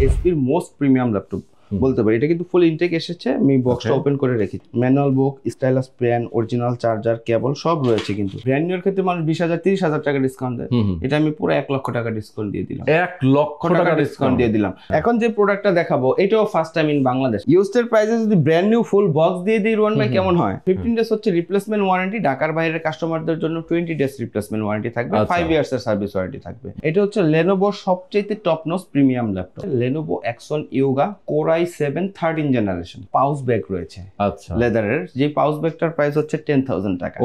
এসপির most premium laptop বলতে পারি। এটা কিন্তু ফুল ইনটেক এসেছে, আমি বক্সটা ওপেন করে রেখেছি। Manual book, stylus pen, original charger, cable সব রয়েছে। কিন্তু ব্র্যান্ড নিউর ক্ষেত্রে মানুষ 20,000 30,000 টাকা ডিসকাউন্ট দেয়, এটা আমি পুরো 1 লক্ষ টাকা ডিসকাউন্ট দিয়ে দিলাম। 1 লক্ষ টাকা ডিসকাউন্ট দিয়ে দিলাম। এখন যে প্রোডাক্টটা দেখাবো এটাও first time in Bangladesh. Used প্রাইসে যদি ব্র্যান্ড নিউ ফুল বক্স দিয়ে দিই রোহন ভাই কেমন হয়? 15 ডেজ হচ্ছে রিপ্লেসমেন্ট ওয়ারেন্টি, ঢাকার বাইরের কাস্টমারদের জন্য 20 ডেজ রিপ্লেসমেন্ট ওয়ারেন্টি থাকবে, 5 ইয়ার্স এর সার্ভিস ওয়ারেন্টি থাকবে। এটা হচ্ছে লেনোভোর সবচেয়ে top notch premium laptop, Lenovo exon Yoga core i7 13 generation. Pouch bag রয়েছে আচ্ছা লেদারের, যে পাউচ ব্যাগটার প্রাইস হচ্ছে 10,000 টাকা।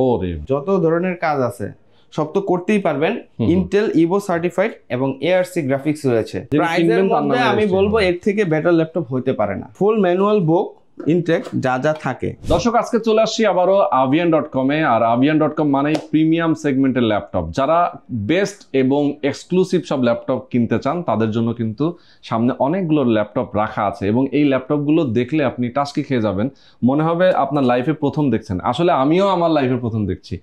যত ধরনের কাজ আছে সব তো করতেই পারবেন। ইন্টেল ইভো সার্টিফাইড এবং এআরসি গ্রাফিক্স রয়েছে। প্রাইসের মধ্যে আমি বলবো এর থেকে বেটার ল্যাপটপ হতে পারে না। ফুল ম্যানুয়াল বুক, ইনটেক যা যা থাকে। দর্শক আজকে চলে আসছি আবারও avian.com এ। আর avian.com মানেই প্রিমিয়াম সেগমেন্টের ল্যাপটপ। যারা বেস্ট এবং এক্সক্লুসিভ সব ল্যাপটপ কিনতে চান তাদের জন্য কিন্তু সামনে অনেকগুলো ল্যাপটপ রাখা আছে, এবং এই ল্যাপটপগুলো দেখলে আপনি টাস্কি খেয়ে যাবেন, মনে হবে আপনার লাইফে প্রথম দেখছেন। আসলে আমিও আমার লাইফে প্রথম দেখছি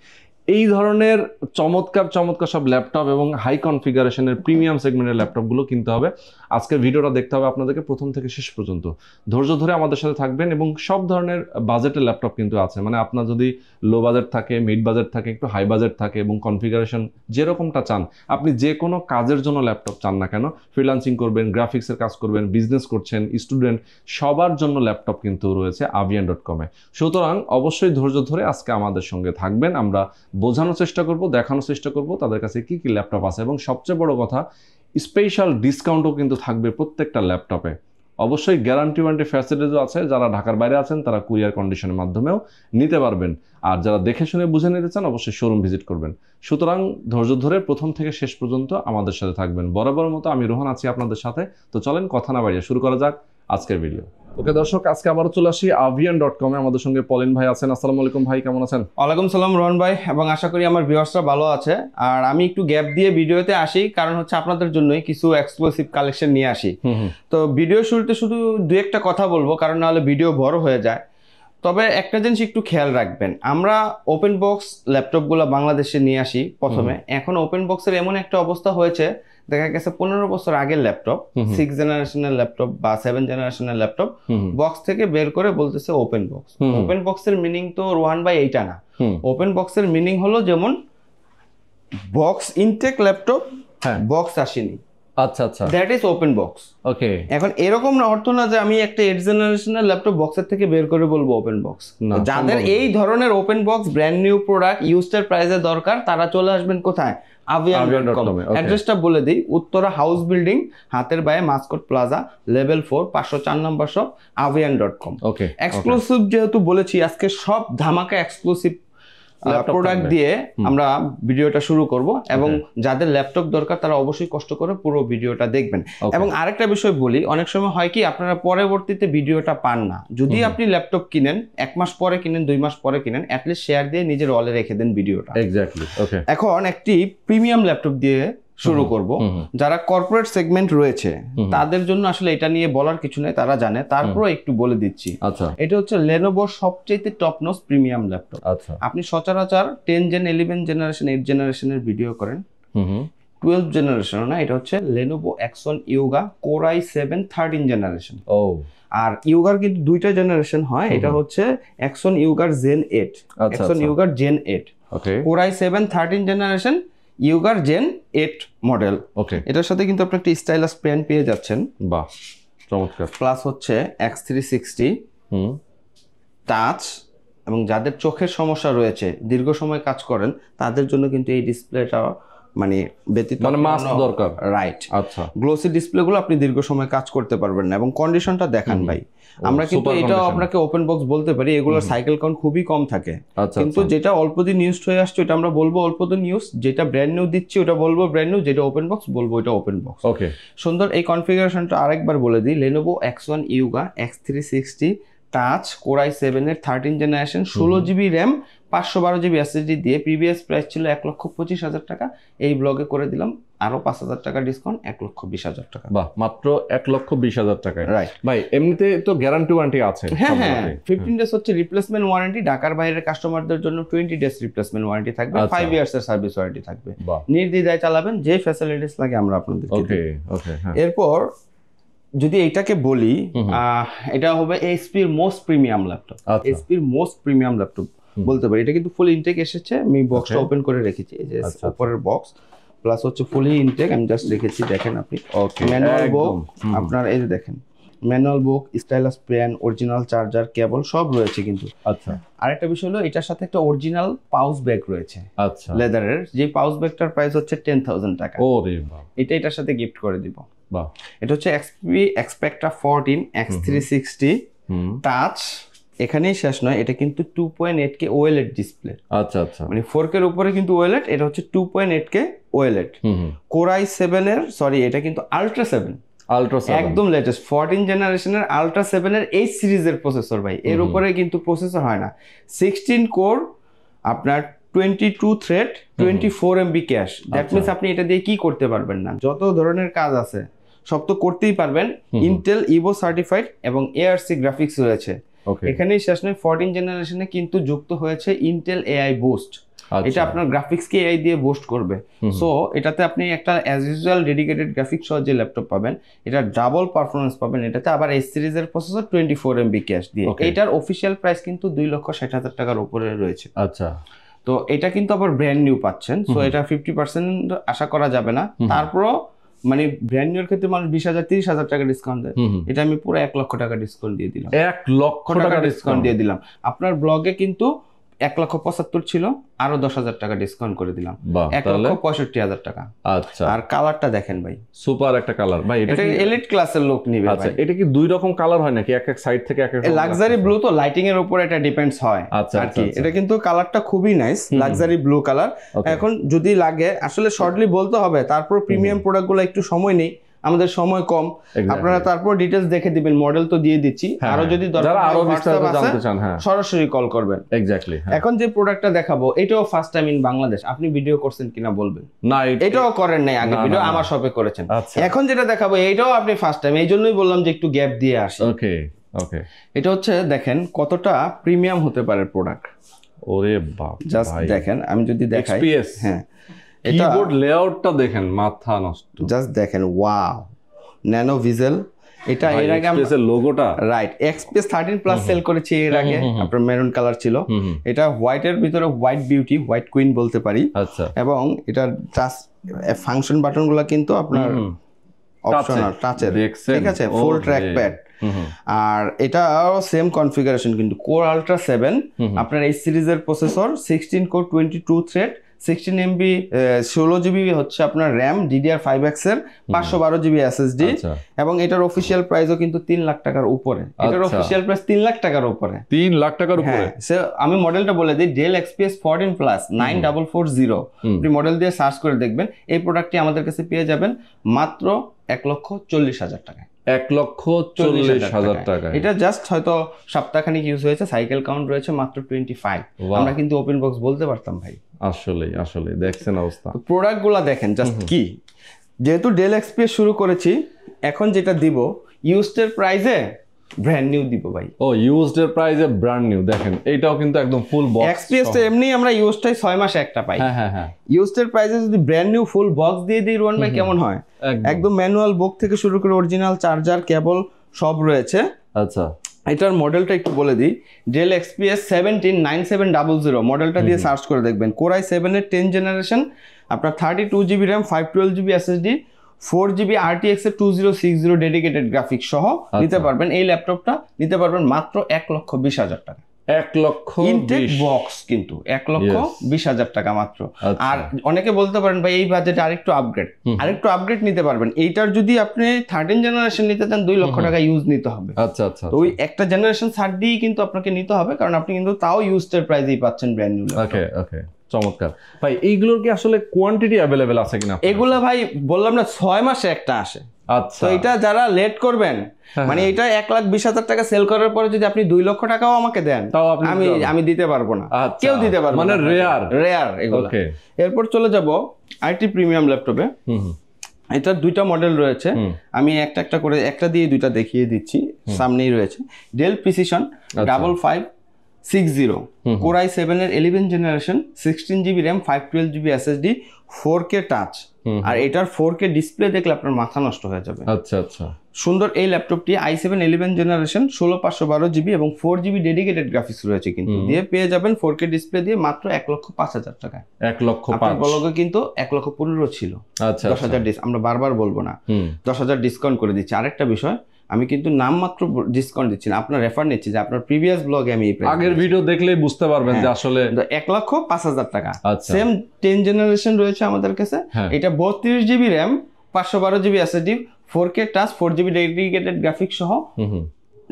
এই ধরনের চমৎকার চমৎকার সব ল্যাপটপ এবং হাই কনফিগারেশনের প্রিমিয়াম সেগমেন্টের ল্যাপটপগুলো কিনতে হবে। আজকের ভিডিওটা দেখতে হবে আপনাদেরকে প্রথম থেকে শেষ পর্যন্ত। ধৈর্য ধরে আমাদের সাথে থাকবেন, এবং সব ধরনের বাজেটের ল্যাপটপ কিন্তু আছে। মানে আপনার যদি লো বাজেট থাকে, মিড বাজেট থাকে, একটু হাই বাজেট থাকে, এবং কনফিগারেশন যেরকমটা চান, আপনি যে কোনো কাজের জন্য ল্যাপটপ চান না কেন, ফ্রিল্যান্সিং করবেন, গ্রাফিক্সের কাজ করবেন, বিজনেস করছেন, স্টুডেন্ট, সবার জন্য ল্যাপটপ কিন্তু রয়েছে avian.com এ। সুতরাং অবশ্যই ধৈর্য ধরে আজকে আমাদের সঙ্গে থাকবেন। আমরা বোঝানোর চেষ্টা করব, দেখানোর চেষ্টা করব তাদের কাছে কি কি ল্যাপটপ আছে, এবং সবচেয়ে বড় কথা স্পেশাল ডিসকাউন্টও কিন্তু থাকবে প্রত্যেকটা ল্যাপটপে। অবশ্যই গ্যারান্টি ওয়ারেন্টি ফ্যাসিলিটিসও আছে। যারা ঢাকার বাইরে আছেন তারা কুরিয়ার কন্ডিশনের মাধ্যমেও নিতে পারবেন, আর যারা দেখে শুনে বুঝে নিতে চান অবশ্যই শোরুম ভিজিট করবেন। সুতরাং ধৈর্য ধরে প্রথম থেকে শেষ পর্যন্ত আমাদের সাথে থাকবেন। বরাবর মতো আমি রোহন আছি আপনাদের সাথে। তো চলেন কথা না বাড়িয়ে শুরু করা যাক আজকের ভিডিও। ওকে দর্শক, আজকে আবারও চলে আসি avian.com এ। আমাদের সঙ্গে পলিন ভাই আছেন। আসসালামু আলাইকুম ভাই, কেমন আছেন? ওয়ালাইকুম সালাম রোহন ভাই, এবং আশা করি আমার ভিউয়ার্সরা ভালো আছে। আর আমি একটু গ্যাপ দিয়ে ভিডিওতে আসি, কারণ হচ্ছে আপনাদের জন্যই কিছু এক্সক্লুসিভ কালেকশন নিয়ে আসি। তো ভিডিও শুরুতে শুধু দু একটা কথা বলবো, কারণ নাহলে ভিডিও বড় হয়ে যায়। তবে একটা জিনিস একটু খেয়াল রাখবেন, আমরা ওপেন বক্স ল্যাপটপগুলো বাংলাদেশে নিয়ে আসি প্রথমে। এখন ওপেন বক্সের এমন একটা অবস্থা হয়েছে, দেখা গেছে 15 বছর আগের ল্যাপটপ, 6 জেনারেশনের ল্যাপটপ বা 7 জেনারেশনের ল্যাপটপ বক্স থেকে বের করে বলতেছে ওপেন বক্স। ওপেন বক্সের মিনিং তো রোহান ভাই এইটা না। ওপেন বক্সের মিনিং হলো যেমন বক্স ইনটেক ল্যাপটপ, বক্স আসেনি, আচ্ছা আচ্ছা, দ্যাট ইজ ওপেন বক্স। ওকে, এখন এরকম না অর্থ না যে আমি একটা 8 জেনারেশনের ল্যাপটপ বক্সের থেকে বের করে বলবো ওপেন বক্স। যাদের এই ধরনের open box brand new product used প্রাইসে দরকার, তারা চলে আসবেন কোথায়? avian.com। অ্যাড্রেসটা বলে দিই, উত্তরা হাউস বিল্ডিং, হাতের বায়ে মাসকট প্লাজা, লেভেল 4, 504 নম্বর শপ, avian.com। ওকে, এক্সক্লুসিভ যেহেতু বলেছি, আজকে সব ধামাকা এক্সক্লুসিভ প্রোডাক্ট দিয়ে আমরা ভিডিওটা শুরু করব, এবং যাদের ল্যাপটপ দরকার তারা অবশ্যই কষ্ট করে পুরো ভিডিওটা দেখবেন। এবং আরেকটা বিষয় বলি, অনেক সময় হয় কি আপনারা পরবর্তীতে ভিডিওটা পান না। যদি আপনি ল্যাপটপ কিনেন 1 মাস পরে কিনেন, 2 মাস পরে কিনেন, অ্যাটলিস্ট শেয়ার দিয়ে নিজের ওয়ালে রেখে দেন ভিডিওটা। এক্স্যাক্টলি। ওকে, এখন একটি প্রিমিয়াম ল্যাপটপ দিয়ে শুরু করব। যারা কর্পোরেট সেগমেন্ট রয়েছে তাদের জন্য আসলে এটা নিয়ে বলার কিছু নেই, তারা জানে, তারপরে একটু বলে দিচ্ছি। আচ্ছা, এটা হচ্ছে লেনোভোর সবচেয়ে টপ নচ প্রিমিয়াম ল্যাপটপ। আচ্ছা, আপনি সচরাচর 10 জেন, 11 জেনারেশন, 8 জেনারেশনের ভিডিও করেন, 12 জেনারেশন না, এটা হচ্ছে Lenovo exon Yoga core i7 13 generation. ও, আর ইয়োগার কিন্তু দুইটা জেনারেশন হয়, এটা হচ্ছে এক্সন ইয়োগার জেন 8, এক্সন ইয়োগার gen 8। Okay, core i7 13 generation, ইয়োগার জেন 8 মডেল। ওকে, এটার সাথে কিন্তু আপনি একটা স্টাইলাস পেন পেয়ে যাচ্ছেন। বাহ, চমৎকার। প্লাস হচ্ছে X360 টাচ, এবং যাদের চোখের সমস্যা রয়েছে, দীর্ঘ সময় কাজ করেন, তাদের জন্য কিন্তু এই ডিসপ্লেটা মানে ব্যতীত, মানে মাস্ক দরকার, রাইট? আচ্ছা, গ্লোসি ডিসপ্লেগুলো আপনি দীর্ঘ সময় কাজ করতে পারবেন না। এবং কন্ডিশনটা দেখান ভাই, আমরা কিন্তু এটাও আপনাকে ওপেন বক্স বলতে পারি, এগুলোর সাইকেল কাউন্ট খুবই কম থাকে। কিন্তু যেটা অল্প দিন ইউজড হয়ে আসছে এটা আমরা বলবো অল্প দিন ইউজ, যেটা ব্র্যান্ড নিউ দিচ্ছি ওটা বলবো ব্র্যান্ড নিউ, যেটা ওপেন বক্স বলবো এটা ওপেন বক্স। ওকে, সুন্দর। এই কনফিগারেশনটা আরেকবার বলে দিই, Lenovo X1 yoga X360 touch, core i7 এর 13 generation, 16 GB RAM, 512 GB SSD দিয়ে। প্রিভিয়াস প্রাইস ছিল 1,25,000 টাকা, এই ব্লগে করে দিলাম আরো 5,000 টাকা ডিসকাউন্ট, 1,20,000 টাকা। বাহ, মাত্র 1,20,000 টাকায়। রাইট ভাই, এমনিতে তো গ্যারান্টি ওয়ারেন্টি আছে। হ্যাঁ হ্যাঁ, 15 ডেজ হচ্ছে রিপ্লেসমেন্ট ওয়ারেন্টি, ঢাকার বাইরের কাস্টমারদের জন্য 20 ডেজ রিপ্লেসমেন্ট ওয়ারেন্টি থাকবে, 5 ইয়ার্স এর সার্ভিস ওয়ারেন্টি থাকবে। নির্দ্বিধায় চালাবেন, যে ফ্যাসিলিটিস লাগে আমরা আপনাদেরকে দিই। ওকে ওকে। এরপর যদি এটাকে বলি এটা হবে এইচপির মোস্ট প্রিমিয়াম ল্যাপটপ, এইচপির মোস্ট প্রিমিয়াম ল্যাপটপ বলতে পারি। এটা কিন্তু ফুল ইনটেক এসেছে, আমি বক্সটা ওপেন করে রেখেছি, এই যে উপরের বক্স প্লাস হচ্ছে ফুলি ইনটেক আমি জাস্ট রেখেছি। দেখেন আপনি ম্যানুয়াল বুক, আপনার এই যে দেখেন manual book, stylus pen, original charger, cable সব রয়েছে কিন্তু। আচ্ছা, আরেকটা বিষয় হলো এটার সাথে একটা অরিজিনাল পাউচ ব্যাগ রয়েছে, আচ্ছা লেদারের, যে পাউচ ব্যাগটার প্রাইস হচ্ছে 10,000 টাকা। ওরে বাবা, এটা এটার সাথে গিফট করে দিব। বাহ, এটা হচ্ছে এক্সপি এক্সপেক্টা 14 X360 টাচ। এখানেই শেষ নয়, এটা কিন্তু 2.8K OLED ডিসপ্লে। আচ্ছা আচ্ছা, মানে 4K এর উপরে কিন্তু OLED, এটা হচ্ছে 2.8K OLED। Core i7 এর, সরি এটা কিন্তু Ultra 7, একদম লেটেস্ট 14 জেনারেশনের Ultra 7 এর এই সিরিজের প্রসেসর ভাই। এর উপরে কিন্তু প্রসেসর হয় না। 16 কোর, আপনার 22 thread, 24 MB cash. That means আপনি এটা দিয়ে কি করতে পারবেন না, যত ধরনের কাজ আছে সব তো করতেই পারবেন। ইন্টেল ইভো সার্টিফাইড এবং ARC গ্রাফিক্স রয়েছে। এখানেই শেষ নয়, 14 জেনারেশনে কিন্তু যুক্ত হয়েছে ইন্টেল AI বুস্ট। এটা আপনার গ্রাফিক্সকে AI দিয়ে বুস্ট করবে। সো এটাতে আপনি একটা অ্যাজ ইউজুয়াল ডেডিকেটেড গ্রাফিক্স সহ যে ল্যাপটপ পাবেন, এটা ডাবল পারফরমেন্স পাবেন এটাতে। আবার এই সিরিজের প্রসেসর 24 MB ক্যাশ দিয়ে। এটার অফিসিয়াল প্রাইস কিন্তু 2,60,000 টাকার উপরে রয়েছে। আচ্ছা, তো এটা কিন্তু আবার ব্র্যান্ড নিউ পাচ্ছেন। সো এটা 50% আশা করা যাবে না, তারপরও মানে ব্র্যান্ড নিউর ক্ষেত্রে মানুষ 20,000 30,000 টাকা ডিসকাউন্ট দেয়, এটা আমি পুরো 1 লক্ষ টাকা ডিসকাউন্ট দিয়ে দিলাম। 1 লক্ষ টাকা ডিসকাউন্ট দিয়ে দিলাম। আপনার ব্লগে কিন্তু 1,75,000 ছিল, আরো 10,000 টাকা ডিসকাউন্ট করে দিলাম, 1,65,000 টাকা। আচ্ছা, আর কালারটা দেখেন ভাই, সুপার একটা কালার ভাই। এটা এলিট ক্লাসের লোক নিবে। আচ্ছা, এটা কি দুই রকম কালার হয় নাকি এক এক সাইড থেকে এক এক? লাক্সারি ব্লু তো লাইটিং এর উপর এটা ডিপেন্ডস হয় আর কি। এটা কিন্তু কালারটা খুবই নাইস, লাক্সারি ব্লু কালার। এখন যদি লাগে আসলে শর্টলি বলতে হবে, তারপর প্রিমিয়াম প্রোডাক্টগুলো একটু সময় নেই, আমাদের সময় কম, আপনারা তারপর ডিটেইলস দেখে দিবেন, মডেল তো দিয়ে দিচ্ছি। আরো যদি দরকার আরো বিস্তারিত জানতে চান, সরাসরি কল করবেন। এক্স্যাক্টলি। এখন যে প্রোডাক্টটা দেখাবো এটাও ফার্স্ট টাইম ইন বাংলাদেশ। আপনি ভিডিও করছেন কিনা বলবেন? না, এটাও করেন নাই আগে, ভিডিও আমার শপে করেছেন। এখন যেটা দেখাবো এটাও আপনি ফার্স্ট টাইম, এই জন্যই বললাম যে একটু গ্যাপ দিয়ে আসি। ওকে ওকে। এটা হচ্ছে দেখেন কতটা প্রিমিয়াম হতে পারে প্রোডাক্ট। ওরে বাপ, জাস্ট দেখেন, আমি যদি দেখাই, হ্যাঁ কিবোর্ড লেআউটটা দেখেন, মাথা নষ্ট। জাস্ট দেখেন, ওয়াও, ন্যানো ভিজেল। এটা এর আগে এক্সপ্রেসের লোগোটা, রাইট, এক্সপ্রেস 13 প্লাস সেল করেছি এর আগে, আপনার মেরুন কালার ছিল। এটা হোয়াইটের ভিতরে হোয়াইট বিউটি, হোয়াইট কুইন বলতে পারি। আচ্ছা, এবং এটার টাচ ফাংশন বাটনগুলো কিন্তু আপনার অপশনাল টাচের, ঠিক আছে, ফুল ট্র্যাক প্যাড। আর এটাও সেম কনফিগারেশন কিন্তু, কোর আলট্রা 7 আপনার এই সিরিজের processor, 16 core 22 thread, 16 MB 16 GB হচ্ছে আপনার র্যাম, DDR5X এর, 512 GB SSD। এবং এটার অফিসিয়াল প্রাইসও কিন্তু 3 লাখ টাকার উপরে। এটার অফিসিয়াল প্রাইস 3 লাখ টাকার উপরে, 3 লাখ টাকার উপরে। আমি মডেলটা বলে দিই, ডেল XPS 14 প্লাস 9440। আপনি মডেল দিয়ে সার্চ করে দেখবেন। এই প্রোডাক্টটি আমাদের কাছে পেয়ে যাবেন মাত্র 1,40,000 টাকায়। 1,40,000 টাকা। এটা জাস্ট হয়তো সপ্তাহখানিক ইউজ হয়েছে, সাইকেল কাউন্ট রয়েছে মাত্র 25। আমরা কিন্তু ওপেন বক্স বলতে পারতাম ভাই। আসলে আসলে দেখছেন অবস্থা। প্রোডাক্টগুলো দেখেন জাস্ট কি, যেহেতু ডেল এক্সপিএস শুরু করেছি, এখন যেটা দিব ইউজড এর প্রাইসে ব্র্যান্ড নিউ দিব ভাই। ও, ইউজড এর প্রাইসে ব্র্যান্ড নিউ। দেখেন এইটাও কিন্তু একদম ফুল বক্স। এক্সপিএস তো এমনি আমরা ইউজটাই 6 মাসে একটা পাই। হ্যাঁ হ্যাঁ। ইউজড এর প্রাইসে যদি ব্র্যান্ড নিউ ফুল বক্স দিয়ে দিই রোহন ভাই, কেমন হয়? একদম ম্যানুয়াল বুক থেকে শুরু করে অরিজিনাল চার্জার, কেবল সব রয়েছে। আচ্ছা, এটার মডেলটা একটু বলে দিই, ডেল XPS 179700 মডেলটা দিয়ে সার্চ করে দেখবেন। কোর i7 এর 10 জেনারেশন, আপনার 32 GB RAM, 512 GB SSD, 4 GB RTX এর 2060 ডেডিকেটেড গ্রাফিক্স সহ নিতে পারবেন। এই ল্যাপটপটা নিতে পারবেন মাত্র 1,20,000 টাকা। 1,20,000 ইনটেক বক্স কিন্তু 1,20,000 টাকা মাত্র। আর অনেকে বলতে পারেন ভাই এই বাজেটে আরেকটু আপগ্রেড নিতে পারবেন। এইটার যদি আপনি 13 জেনারেশন নিতে চান 2 লক্ষ টাকা ইউজ নিতে হবে। আচ্ছা আচ্ছা, তো ওই একটা জেনারেশন ছাড় দিয়েই কিন্তু আপনাকে নিতে হবে, কারণ আপনি কিন্তু তাও ইউজড এর প্রাইসেই পাচ্ছেন ব্র্যান্ড নিউ। ওকে ওকে, চমৎকার ভাই। এইগুলোর কি আসলে কোয়ান্টিটি अवेलेबल আছে কিনা? এগুলা ভাই বললাম না 6 মাসে একটা আসে। আচ্ছা, তো এটা যারা লেট করবেন, মানে এটা 1,20,000 টাকা সেল করার পরে যদি আপনি 2 লক্ষ টাকাও আমাকে দেন, তাও আমি দিতে পারবো না, কেউ দিতে পারবে না, মানে রেয়ার এগুলো। এরপর চলে যাব আইটি প্রিমিয়াম ল্যাপটপে। এটার 2টা মডেল রয়েছে, আমি একটা করে একটা দিয়ে 2টা দেখিয়ে দিচ্ছি, সামনেই রয়েছে। ডেল প্রিসিশন 5560 কোর i7 এর 11 generation, 16 GB RAM, 512 GB SSD, 4K touch. আর এটার 4K ডিসপ্লে দেখলে আপনার মাথা নষ্ট হয়ে যাবে। আচ্ছা আচ্ছা, সুন্দর এই ল্যাপটপটি i7 11 জেনারেশন 16512 জিবি এবং 4 জিবি ডেডিকেটেড গ্রাফিক্স রয়েছে কিন্তু দিয়ে পেয়ে যাবেন 4K ডিসপ্লে দিয়ে মাত্র 1,05,000 টাকায়। 1,05,000 ব্লগে কিন্তু 1,15,000 ছিল। আচ্ছা 10,000 আমরা বারবার বলবো না, 10,000 ডিসকাউন্ট করে দিচ্ছি। আরেকটা বিষয়, আমি কিন্তু নামমাত্র ডিসকাউন্ট দিচ্ছি না, আপনার রেফার নিচ্ছি যে আপনার প্রিভিয়াস ব্লগে আমি এই আগের ভিডিও দেখলেই বুঝতে পারবেন যে আসলে 1,05,000 টাকা। সেম 10 জেনারেশন রয়েছে আমাদের কাছে, এটা 32 GB RAM 512 GB SSD 4K touch 4 GB dedicated graphics সহ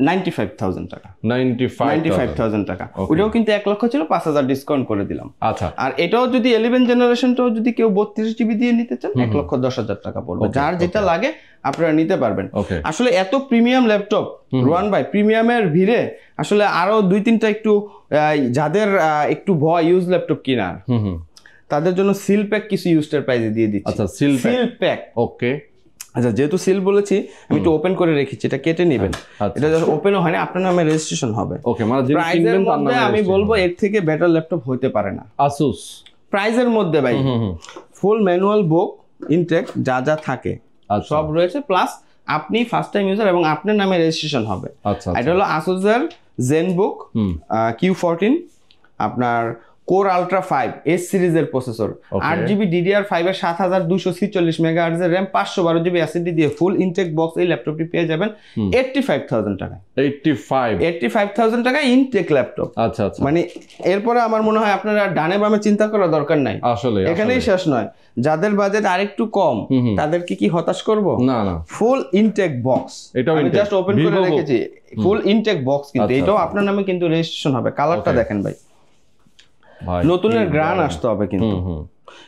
95,000 টাকা। 95,000 টাকা, ওটাও কিন্তু 1 লক্ষ ছিল, 5,000 ডিসকাউন্ট করে দিলাম। আচ্ছা, আর এটাও যদি 11 জেনারেশনটাও যদি কেউ 32 জিবি দিয়ে নিতে চান 1,10,000 টাকা পড়বে। যার যেটা লাগে আপনারা নিতে পারবেন। আসলে এত প্রিমিয়াম ল্যাপটপ রোহান ভাই, প্রিমিয়ামের ভিড়ে আসলে আরো 2-3টা একটু যাদের একটু ভয় ইউজ ল্যাপটপ কেনার, তাদের জন্য সিল প্যাক কিছু ইউজটার প্রাইসে দিয়ে দিচ্ছি। আচ্ছা, সিল প্যাক। ওকে, আচ্ছা, যেহেতু সিল বলেছি আমি একটু ওপেন করে রেখেছি, এটা কেটে নেবেন। এটা যখন ওপেনও হয় না, আপনার নামে রেজিস্ট্রেশন হবে। ওকে, মানে যে প্রাইসের মধ্যে আমি বলবো এর থেকে বেটার ল্যাপটপ হতে পারে না আসুস প্রাইসের মধ্যে ভাই। ফুল ম্যানুয়াল বুক ইনটেক যা যা থাকে সব রয়েছে, প্লাস আপনি ফার্স্ট টাইম ইউজার এবং আপনার নামে রেজিস্ট্রেশন হবে। আচ্ছা, এটা হলো আসুসের জেনবুক Q14, আপনার কোর আলট্রা 5 এস সিরিজের প্রসেসর, 8 জিবি DDR5 এর 7246 মেগাহার্টজ এর র্যাম, 512 জিবি এসএসডি দিয়ে ফুল ইনটেক বক্স এই ল্যাপটপটি পেয়ে যাবেন 85,000 টাকায়। 85,000 টাকায় ইনটেক ল্যাপটপ। আচ্ছা আচ্ছা, মানে এরপরে আমার মনে হয় আপনারা ডানে বামে চিন্তা করার দরকার নাই, আসলে এখানেই শেষ নয়। যাদের বাজেট আরেকটু কম তাদেরকে কি হতাশ করব? না না, ফুল ইনটেক বক্স, আমি জাস্ট ওপেন করে রেখেছি, ফুল ইনটেক বক্স কিন্তু এটাও আপনার নামে কিন্তু রেজিস্ট্রেশন হবে। কালারটা দেখেন ভাই, নতুনের গ্রান আসতে হবে কিন্তু।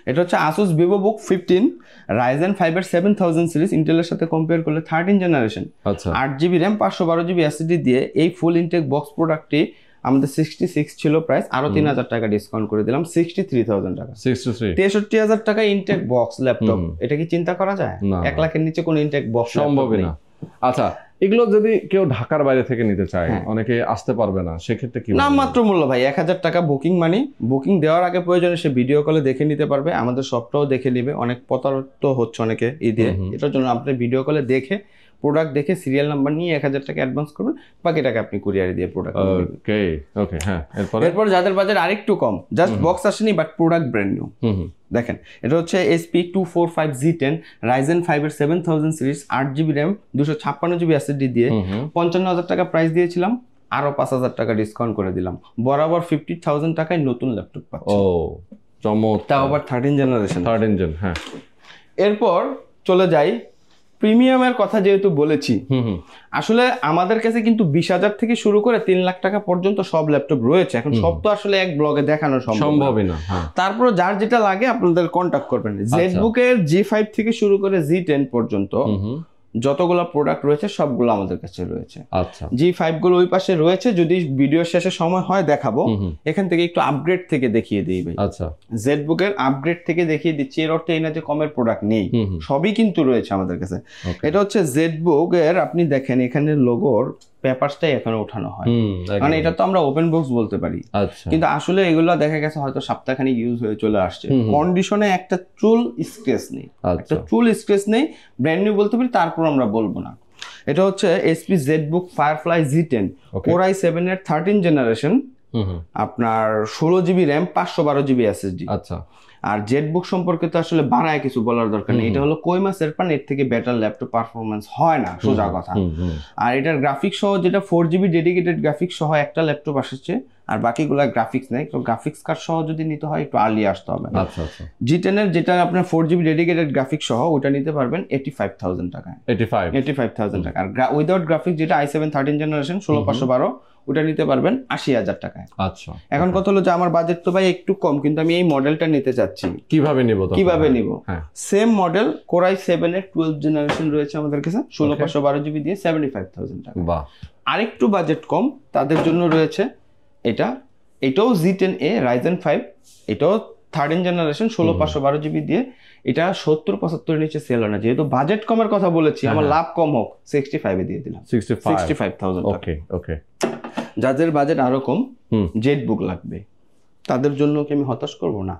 এটা হচ্ছে Asus VivoBook 15 Ryzen 5 এর 7000 সিরিজ, ইন্টেলের সাথে কম্পেয়ার করলে 13 generation, 8 GB RAM 512 GB SSD দিয়ে এই ফুল ইনটেক বক্স প্রোডাক্টটি আমাদের 66 ছিল প্রাইস, আরো 3,000 টাকা ডিসকাউন্ট করে দিলাম 63,000 টাকা। 63,000 টাকা ইনটেক বক্স ল্যাপটপ, এটা কি চিন্তা করা যায়? 1 লাখের নিচে কোন ইনটেক বক্স সম্ভব না। আচ্ছা, এগুলো যদি কেউ ঢাকার বাইরে থেকে নিতে চায়, অনেকে আসতে পারবে না, সেক্ষেত্রে কি? নামমাত্র মূল্য ভাই 1,000 টাকা বুকিং মানি। বুকিং দেওয়ার আগে প্রয়োজনে সে ভিডিও কলে দেখে নিতে পারবে, আমাদের শপটাও দেখে নিবে। অনেক প্রতারিত হচ্ছে অনেকে ঈদে, এটার জন্য আপনি ভিডিও কলে দেখে প্রোডাক্ট দেখে সিরিয়াল নাম্বার নিয়ে 1,000 টাকা অ্যাডভান্স করবেন, বাকি টাকা আপনি কুরিয়ারে দিয়ে প্রোডাক্ট। ওকে ওকে, হ্যাঁ। এরপর যাদের বাজেট আরেকটু কম, জাস্ট বক্স আসেনি বাট প্রোডাক্ট ব্র্যান্ড নিউ, দেখেন এটা হচ্ছে SP245Z10 Ryzen 5 এর 7000 series, 8 GB RAM 256 GB SSD দিয়ে 55,000 টাকা প্রাইস দিয়েছিলাম, আরো 5,000 টাকা ডিসকাউন্ট করে দিলাম, বরাবর 50,000 টাকায় নতুন ল্যাপটপ পাচ্ছেন। ও চমৎকার, তাও আবার 13 জেনারেশন। হ্যাঁ। এরপর চলে যাই প্রিমিয়ামের কথা, যেহেতু বলেছি আসলে আমাদের কাছে কিন্তু 20,000 থেকে শুরু করে 3 লাখ টাকা পর্যন্ত সব ল্যাপটপ রয়েছে। এখন সব তো আসলে এক ব্লগে দেখানো সম্ভব না, তারপর যার যেটা লাগে আপনাদের কন্টাক্ট করবেন। জেডবুক এর G5 থেকে শুরু করে G10 পর্যন্ত যতগুলো প্রোডাক্ট রয়েছে সবগুলো আমাদের কাছে রয়েছে। আচ্ছা, G5 গুলো ওই পাশে রয়েছে, যদি ভিডিও শেষে সময় হয় দেখাবো। এখান থেকে একটু আপগ্রেড থেকে দেখিয়ে দিই ভাই। আচ্ছা, জেডবুক এর আপগ্রেড থেকে দেখিয়ে দিচ্ছি, এর অর্থ এই না যে কমের প্রোডাক্ট নেই, সবই কিন্তু রয়েছে আমাদের কাছে। এটা হচ্ছে জেডবুক এর, আপনি দেখেন এখানে লোগোর পেপারসটাই এখানে ওঠানো হয়, মানে এটা তো আমরা ওপেন বক্স বলতে পারি, কিন্তু আসলে এগুলো দেখা গেছে হয়তো সপ্তাহখানিক ইউজ হয়ে চলে আসছে, কন্ডিশনে একটা চুল স্ক্র্যাচ নেই, একটা চুল স্ক্র্যাচ নেই, ব্র্যান্ড নিউ বলতে পারি, তারপর আমরা বলবো না। এটা হচ্ছে SP ZBook Firefly Z10 Core i7 এর 13 জেনারেশন, আপনার 16 জিবি র্যাম 512 জিবি এসএসডি। আচ্ছা, আর জেটবুক সম্পর্কে তো আসলে বাড়ায় কিছু বলার দরকার নেই, এটা হলো কোইমা সেরপান, এর থেকে বেটার ল্যাপটপ পারফরমেন্স হয় না, সোজা কথা। আর এটার গ্রাফিক্স সহ, যেটা 4 জিবি ডেডিকেটেড গ্রাফিক্স সহ একটা ল্যাপটপ আসছে, আর বাকিগুলা গ্রাফিক্স নেই, তো গ্রাফিক্স কার্ড সহ যদি নিতে হয় একটু আর্লি আসতে হবে। আচ্ছা আচ্ছা, G10 এর যেটা আপনার 4 জিবি ডেডিকেটেড গ্রাফিক্স সহ ওটা নিতে পারবেন 85,000 টাকায়। 85,000 টাকা। আর উইদাউট গ্রাফিক্স যেটা i7 13 জেনারেশন 16512 ওটা নিতে পারবেন 80,000 টাকায়। আচ্ছা, এখন কথা হলো যে আমার বাজেট তো ভাই একটু কম, কিন্তু আমি এই মডেলটা নিতে চাচ্ছি, কিভাবে নিব? সেম মডেল Core i7 এর 12 জেনারেশন রয়েছে আমাদের কাছে, 16512 জিবি দিয়ে 75,000 টাকা। আরেকটু বাজেট কম তাদের জন্য রয়েছে এটাও G10A Ryzen 5, এটাও 13 জেনারেশন 16512 জিবি দিয়ে, এটা 70-75 নিচে সেল হয় না, যেহেতু বাজেট কমের কথা বলেছি, আমার লাভ কম হোক, 65 এ দিয়ে দিলাম, 65,000 টাকা। ওকে ওকে, যাদের বাজেট আরো কম, জেটবুক লাগবে, তাদের জন্য কি আমি হতাশ করব না?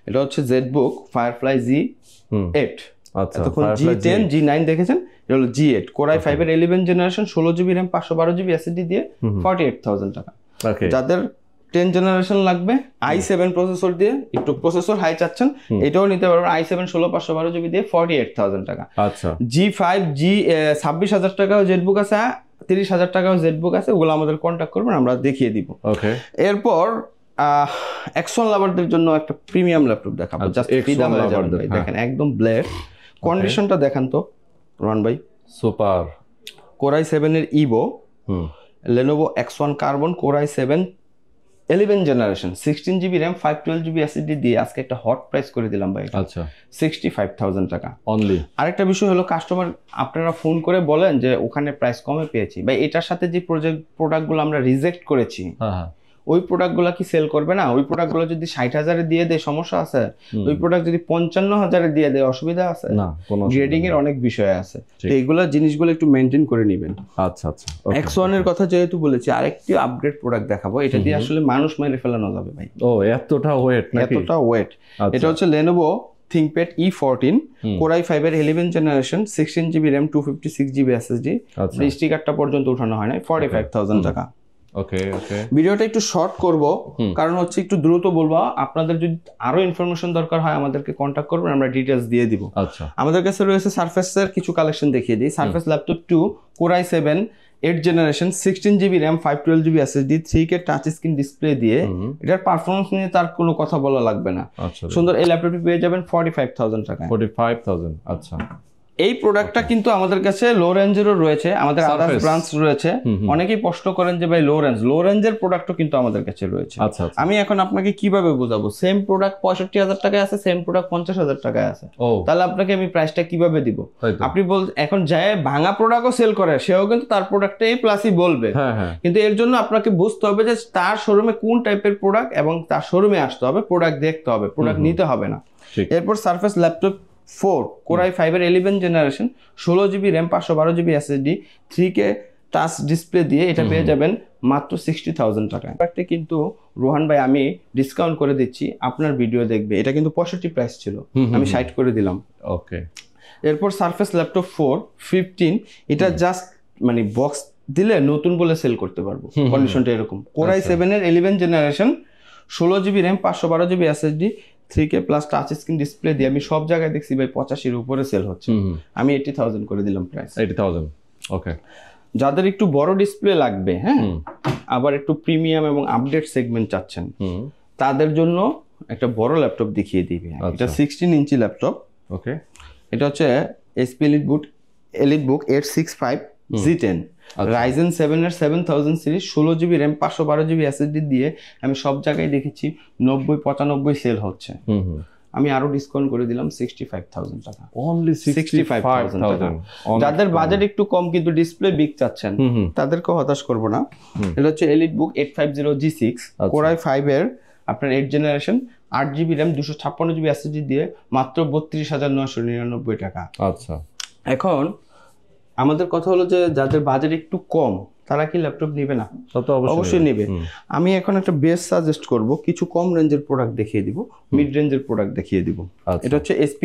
এটা হচ্ছে জেটবুক Firefly Z8, এতক্ষণ G10 G9 দেখেছেন, এটা হলো G8 Core i5 এর 11 generation 16GB RAM 512GB SSD দিয়ে 48,000 টাকা। ওকে, যাদের 10 জেনারেশন লাগবে i7 প্রসেসর দিয়ে একটু প্রসেসর হাই চাচ্ছেন এটাও নিতে পারবেন i7 16/512GB দিয়ে 48,000 টাকা। আচ্ছা, G5 26,000 টাকাও জেটবুক আছে, 30,000 টাকাও জেটবুক আছে, ওগুলো আমাদের কন্ট্যাক্ট করবেন, আমরা দেখিয়ে দিব। ওকে, এরপর এক্সন লাভারদের জন্য একটা প্রিমিয়াম ল্যাপটপ দেখাবো, জাস্ট ফিদা হয়ে যাবেন ভাই। দেখেন একদম ব্ল্যাক কন্ডিশনটা দেখেন তো রোহান ভাই, সুপার। Core i7 এর Evo, Lenovo X1 Carbon Core i7 11 generation 16GB RAM 512GB SSD দিয়ে আজকে একটা হট প্রাইস করে দিলাম ভাই। আচ্ছা, 65,000 টাকা অনলি। আরেকটা বিষয় হলো কাস্টমার আপনারা ফোন করে বলেন যে ওখানে প্রাইস কমে পেয়েছি ভাই, এটার সাথে যে প্রোডাক্টগুলো আমরা রিজেক্ট করেছি ওই প্রোডাক্টগুলো কি সেল করবে না? ওই প্রোডাক্টগুলো যদি 60,000-এ দিয়ে দেয় সমস্যা আছে, ওই প্রোডাক্ট যদি 55,000-এ দিয়ে দেয় অসুবিধা আছে না? কোনো গ্রেডিং এর অনেক বিষয় আছে, তো এইগুলা জিনিসগুলো একটু মেনটেন করে নেবেন। আচ্ছা আচ্ছা, X1 এর কথা যেহেতু বলেছি, আরেকটি আপগ্রেড প্রোডাক্ট দেখাবো, এটা দিয়ে আসলে মানুষ মেরে ফেলানো যাবে ভাই। ও এতটা ওয়েট নাকি? এতটা ওয়েট। এটা হচ্ছে Lenovo ThinkPad E14 Core i5 এর 11 generation 16GB RAM 256GB SSD, স্টিকারটা পর্যন্ত উঠানো হয় না, 45,000 টাকা। ওকে ওকে, ভিডিওটা একটু শর্ট করব কারণ হচ্ছে একটু দ্রুত বলবো, আপনাদের যদি আরো ইনফরমেশন দরকার হয় আমাদেরকে কন্ট্যাক্ট করবেন, আমরা ডিটেইলস দিয়ে দিব। আচ্ছা, আমাদের কাছে রয়েছে সারফেসের কিছু কালেকশন দেখিয়ে দিই। Surface laptop 2 Core i7 8 generation 16GB RAM 512GB SSD 3K touch screen display দিয়ে, এটার পারফরম্যান্স নিয়ে তার কোনো কথা বলা লাগবে না, সুন্দর এই ল্যাপটপটি পেয়ে যাবেন 45,000 টাকা। 45,000। আচ্ছা, এই প্রোডাক্টটা কিন্তু আমাদের কাছে লো রেঞ্জেরও রয়েছে, আমাদের আদার্স ব্রাঞ্চ রয়েছে। অনেকেই প্রশ্ন করেন যে ভাই লো রেঞ্জের প্রোডাক্টও কিন্তু আমাদের কাছে রয়েছে। আচ্ছা, আমি এখন আপনাকে কিভাবে বোঝাবো? সেম প্রোডাক্ট 65,000 টাকায় আছে, সেম প্রোডাক্ট 50,000 টাকায় আছে, তাহলে আপনাকে আমি প্রাইসটা কিভাবে দিব? আপনি এখন যায় ভাঙা প্রোডাক্টও সেল করে, সেও কিন্তু তার প্রোডাক্টে এই প্লাসই বলবে, কিন্তু এর জন্য আপনাকে বুঝতে হবে যে তার শোরুমে কোন টাইপের প্রোডাক্ট, এবং তার শোরুমে আসতে হবে, প্রোডাক্ট দেখতে হবে, প্রোডাক্ট নিতে হবে না। এরপর সারফেস ল্যাপটপ 4 Core i5 এর 11 generation 16GB RAM 512GB SSD 3K touch display দিয়ে এটা পেয়ে যাবেন মাত্র 60,000 টাকায়। প্রোডাক্টে কিন্তু রোহান ভাই আমি ডিসকাউন্ট করে দিচ্ছি, আপনার ভিডিও দেখবে, এটা কিন্তু 65 প্রাইস ছিল, আমি 60 করে দিলাম। ওকে, এরপর সারফেস ল্যাপটপ 4 15, এটা জাস্ট মানে বক্স দিলে নতুন বলে সেল করতে পারবো, কন্ডিশনটা এরকম। Core i7 এর 11 generation 16GB RAM 512GB SSD 3K plus touch screen display দিয়ে আমি সব জায়গায় দেখছি ভাই 85-এর উপরে সেল হচ্ছে, আমি 80,000 করে দিলাম প্রাইস। 80,000। ওকে, যাদের একটু বড় ডিসপ্লে লাগবে, হ্যাঁ, আবার একটু প্রিমিয়াম এবং আপডেট সেগমেন্ট চাচ্ছেন, তাদের জন্য একটা বড় ল্যাপটপ দেখিয়ে দিবে। এটা 16 ইঞ্চি ল্যাপটপ। ওকে, এটা হচ্ছে HP EliteBook 865 G10 Ryzen 7 এর 7000 series 16GB RAM 512GB SSD দিয়ে আমি সব জায়গায় দেখেছি 90-95 সেল হচ্ছে, আমি আরো ডিসকাউন্ট করে দিলাম 65,000 টাকা, অনলি 65,000 টাকা। যাদের বাজেট একটু কম কিন্তু ডিসপ্লে বিগ চাচ্ছেন তাদেরকে হতাশ করব না। এটা হচ্ছে EliteBook 850 G6 Core i5 এর আপনার 8 generation 8GB RAM 256GB SSD দিয়ে মাত্র 32,999 টাকা। আচ্ছা, এখন আমাদের কথা হলো যে যাদের বাজেট একটু কম তারা কি ল্যাপটপ নেবে না? অবশ্যই নেবে। আমি এখন একটা বেস্ট সাজেস্ট করব, কিছু কম রেঞ্জের প্রোডাক্ট দেখিয়ে দিব, মিড রেঞ্জের প্রোডাক্ট দেখিয়ে দিব। এটা হচ্ছে HP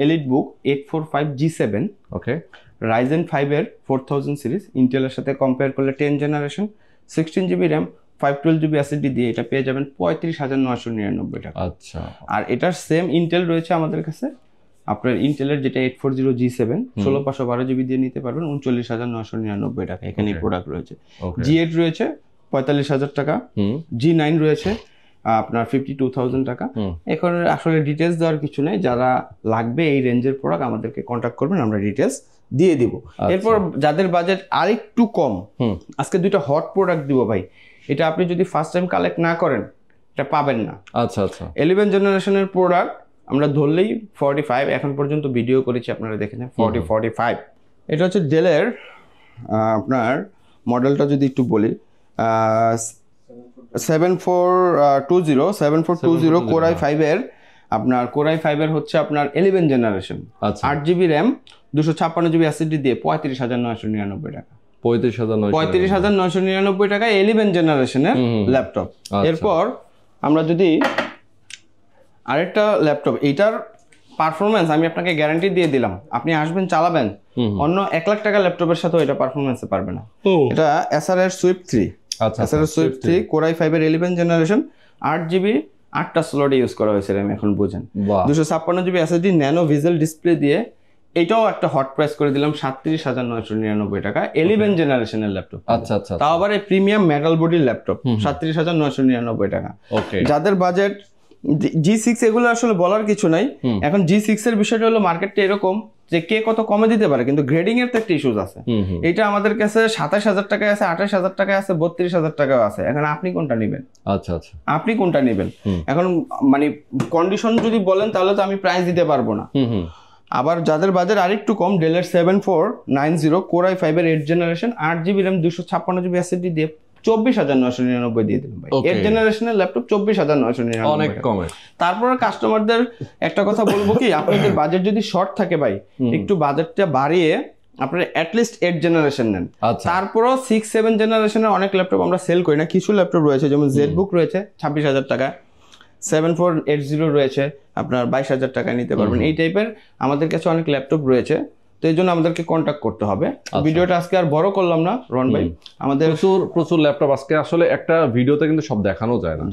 EliteBook 845 G7 ওকে, Ryzen 5 এর 4000 সিরিজ, ইন্টেলের সাথে কম্পেয়ার করলে 10 generation 16GB RAM 512GB SSD দিয়ে এটা পেয়ে যাবেন 35,999 টাকা। আচ্ছা, আর এটার সেম ইন্টেল রয়েছে আমাদের কাছে, আপনার ইন্টেলের যেটা 840 G7 16/512GB দিয়ে নিতে পারবেন 39,999 টাকা। এখানে প্রোডাক্ট রয়েছে। G8 রয়েছে 45,000 টাকা, G9 রয়েছে আপনার 52,000 টাকা। এখন আসলে ডিটেলস দেওয়ার কিছু নেই, যারা লাগবে এই রেঞ্জের প্রোডাক্ট আমাদেরকে কন্ট্যাক্ট করবেন, আমরা ডিটেলস দিয়ে দিব। এরপর যাদের বাজেট আরেকটু কম, আজকে দুইটা হট প্রোডাক্ট দিব ভাই, এটা আপনি যদি ফার্স্ট টাইম কালেক্ট না করেন এটা পাবেন না। আচ্ছা আচ্ছা, 11 জেনারেশনের প্রোডাক্ট আমরা ধরলেই 45, এখন পর্যন্ত ভিডিও করেছি আপনারা দেখেছেন 45। এটা হচ্ছে ডেলের আপনার মডেলটা যদি একটু বলি 7420 Core i5 এর আপনার Core i5 এর হচ্ছে আপনার 11 generation 8GB RAM 256GB SSD দিয়ে 35,999 টাকা। 35,999 টাকা 11 জেনারেশনের ল্যাপটপ। এরপর আমরা যদি আরেকটা ল্যাপটপ, এইটার পারফরমেন্স আমি আপনাকে গ্যারান্টি দিয়ে দিলাম, আপনি আসবেন চালাবেন, অন্য 1 লাখ টাকা ল্যাপটপের সাথে এটা পারফরমেন্সে পারবে না। এটা এসার এর সুইফট 3, আচ্ছা এসার এর সুইফট 3 কোর i5 এর 11 জেনারেশন, 8GB 8টা স্লট ইউজ করা হয়েছে RAM, এখন বুঝেন। 256GB SSD nano visual display দিয়ে এটাও একটা হট প্রাইস করে দিলাম 37,999 টাকা, 11 জেনারেশনের ল্যাপটপ। আচ্ছা আচ্ছা, তাও আবার এই প্রিমিয়াম মেটাল বডির ল্যাপটপ 37,999 টাকা। ওকে, যাদের বাজেট G6 এগুলো আসলে বলার কিছু নাই। এখন G6 এর বিষয়টা হলো মার্কেটটা এরকম যে কে কত কমে দিতে পারে, কিন্তু গ্রেডিং এর তো একটা ইস্যুস আছে। এটা আমাদের কাছে 27,000 টাকায় আছে, 28,000 টাকায় আছে, 32,000 টাকাও আছে। এখন আপনি কোনটা নেবেন? আচ্ছা আচ্ছা, আপনি কোনটা নেবেন? এখন মানে কন্ডিশন যদি বলেন তাহলে তো আমি প্রাইস দিতে পারবো না। আবার যাদের বাজেট আরেকটু কম, ডেলের 7490 কোর i5 এর 8 generation, 8GB RAM, 256GB SSD দিয়ে 24,999 দিয়ে দিলাম ভাই। 8 জেনারেশনের ল্যাপটপ 24,999, অনেক কমে। তারপরে কাস্টমারদের একটা কথা বলবো কি, আপনাদের বাজেট যদি শর্ট থাকে ভাই, একটু বাজেটটা বাড়িয়ে আপনারা অ্যাটলিস্ট 8 জেনারেশন নেন। তারপরও 6-7 জেনারেশনের অনেক ল্যাপটপ আমরা সেল করি না, কিছু ল্যাপটপ রয়েছে যেমন জেটবুক রয়েছে 26,000 টাকা, 7480 রয়েছে আপনার 22,000 টাকায় নিতে পারবেন। এই টাইপের আমাদের কাছে অনেক ল্যাপটপ রয়েছে, তো এই জন্য আমাদেরকে কন্ট্যাক্ট করতে হবে। ভিডিওটা আজকে আর বড় করলাম না রন ভাই, আমাদের প্রচুর ল্যাপটপ আজকে আসলে একটা ভিডিওতে কিন্তু সব দেখানো যায় না।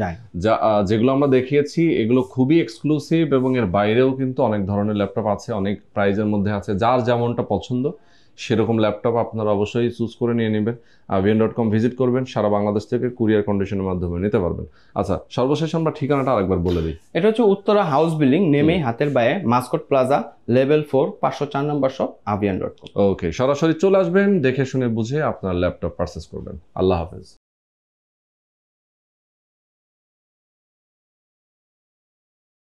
যেগুলো আমরা দেখিয়েছি এগুলো খুবই এক্সক্লুসিভ, এবং এর বাইরেও কিন্তু অনেক ধরনের ল্যাপটপ আছে, অনেক প্রাইজের মধ্যে আছে। যার যেমনটা পছন্দ সেরকম ল্যাপটপ আপনারা অবশ্যই চুজ করে নিয়ে নেবেন। avian.com ভিজিট করবেন, সারা বাংলাদেশ থেকে কুরিয়ার কন্ডিশনের মাধ্যমে নিতে পারবেন। আচ্ছা, সর্বশেষ আমরা ঠিকানাটা আরেকবার বলে দিই। এটা হচ্ছে উত্তরা হাউস বিল্ডিং, নেমেই হাতের বায়ে মাস্কট প্লাজা, লেভেল 4, 504 নম্বর শপ, avian.com। ওকে, সরাসরি চলে আসবেন, দেখে শুনে বুঝে আপনার ল্যাপটপ পারচেজ করবেন। আল্লাহ হাফেজ।